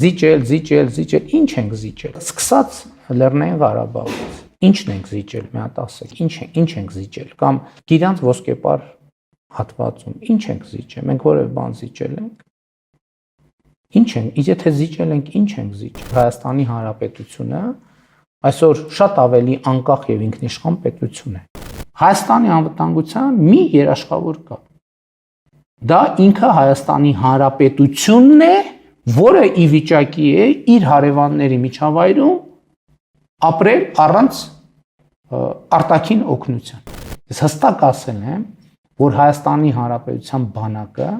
Զիջել, ինչ ենք զիջել։ Սկսած Լեռնային Ղարաբաղից։ Ինչն ենք զիջել, մի հատ ասեք, ինչ ենք զիջել կամ Գիրանց ոսկեպար հատվածում, ինչ ենք զիջել, մենք որևէ բան զիջել ենք։ Ինչ ենք, եթե զիջել ենք, ինչ ենք զիջել։ Հայաստանի Հանրապետությունը այսօր շատ ավելի անկախ եւ ինքնիշխան պետություն է։ Հայաստանի անվտանգության մի երաշխավոր կա։ Դա ինքը Հայաստանի Հանրապետությունն է, որը ի վիճակի է իր հարևանների միջավայրում ապրել առանց արտաքին օգնության։ Ես հստակ ասել եմ, որ Հայաստանի Հանրապետության բանակը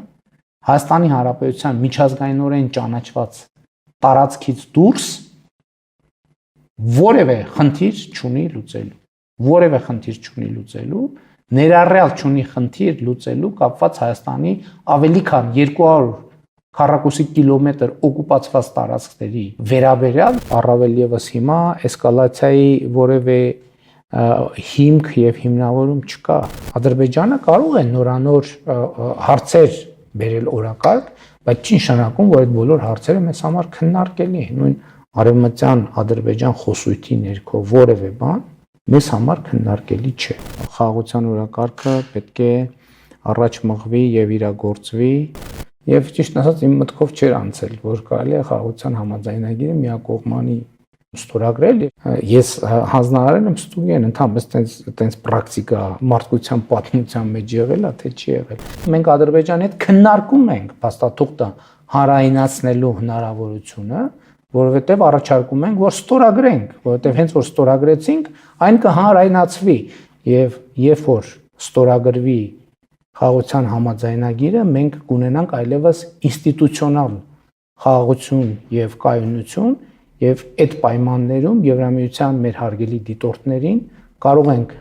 Հայաստանի Հանրապետության միջազգայինորեն ճանաչված տարածքից դուրս որևէ խնդիր չունի լուծելու, ներառյալ չունի խնդիր լուծելու կապված Հայաստանի ավելի քան 200 քառակուսի կիլոմետր օկուպացված տարածքների վերաբերյալ առավել եւս հիմա էսկալացիայի որևէ հիմք եւ հիմնավորում չկա։ Ադրբեջանը կարող է նորանոր հարցեր բերել օրակարգ, բայց չի նշանակում, որ այդ բոլոր հարցերը մեզ համար քննարկելի են։ Նույն Արևմտյան Ադրբեջան խոսույթի ներքո որևէ բան մեզ համար քննարկելի չէ։ Խաղաղության օրակարգը պետք է առաջ մղվի եւ իրագործվի եւ ճիշտ ասած իմ մտքով չէր անցել, որ կարելի է խաղաղության համաձայնագիրը միակողմանի ստորագրել։ Ես հանձնարարել եմ ստուգեն, ընդհանրապես այտենց պրակտիկա մարդկության պատմության մեջ եղել է, թե չի եղել։ Մենք Ադրբեջանի հետ քննարկում ենք փաստաթուղթը հանրայնացնելու հնարավորությունը, որովհետև առաջարկում ենք, որ ստորագրենք, որովհետև հենց որ ստորագրեցինք, այն կհանրայնացվի եւ երբ որ ստորագրվի խաղաղության համաձայնագիրը, մենք կունենանք այլևս ինստիտուցիոնալ խաղաղություն եւ կայունություն եւ այդ պայմաններում Եվրամիության մեր հարգելի դիտորդներին կարող ենք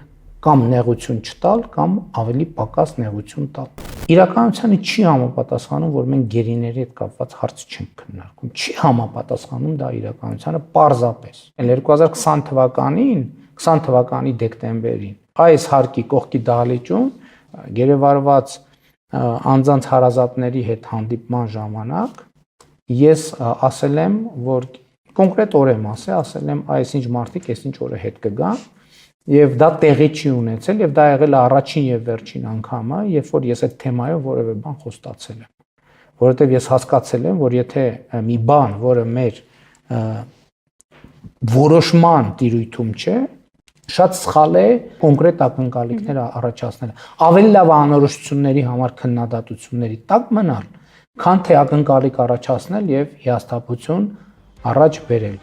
կամ նեղություն չտալ կամ ավելի պակաս նեղություն տալ։ Իրականությանը չի համապատասխանում, որ մենք գերիների հետ կապված հարց չենք քննարկում։ Չի համապատասխանում դա իրականությանը պարզապես։ 2020 թվականի դեկտեմբերին այս հարկի կողքի դահլիճում գերեվարված անձանց հարազատների հետ հանդիպման ժամանակ ես ասել եմ, որ կոնկրետ օր եմ ասել եմ, այսինչ մարդիկ այսինչ օրը հետ կգան եւ դա տեղի չի ունեցել եւ դա եղել է առաջին եւ վերջին անգամը, երբ որ ես այդ թեմայով որևէ բան խոստացել եմ, որովհետեւ ես հասկացել եմ, որ եթե մի բան, որը մեր որոշման տիրույթում չէ, շատ սխալ է կոնկրետ ակնկալիքներ առաջացնել։ Ավելի լավ անորոշությունների համար քննադատությունների տակ մնալ, քան թե ակնկալիք առաջացնել եւ հիասթափություն առաջ բերել։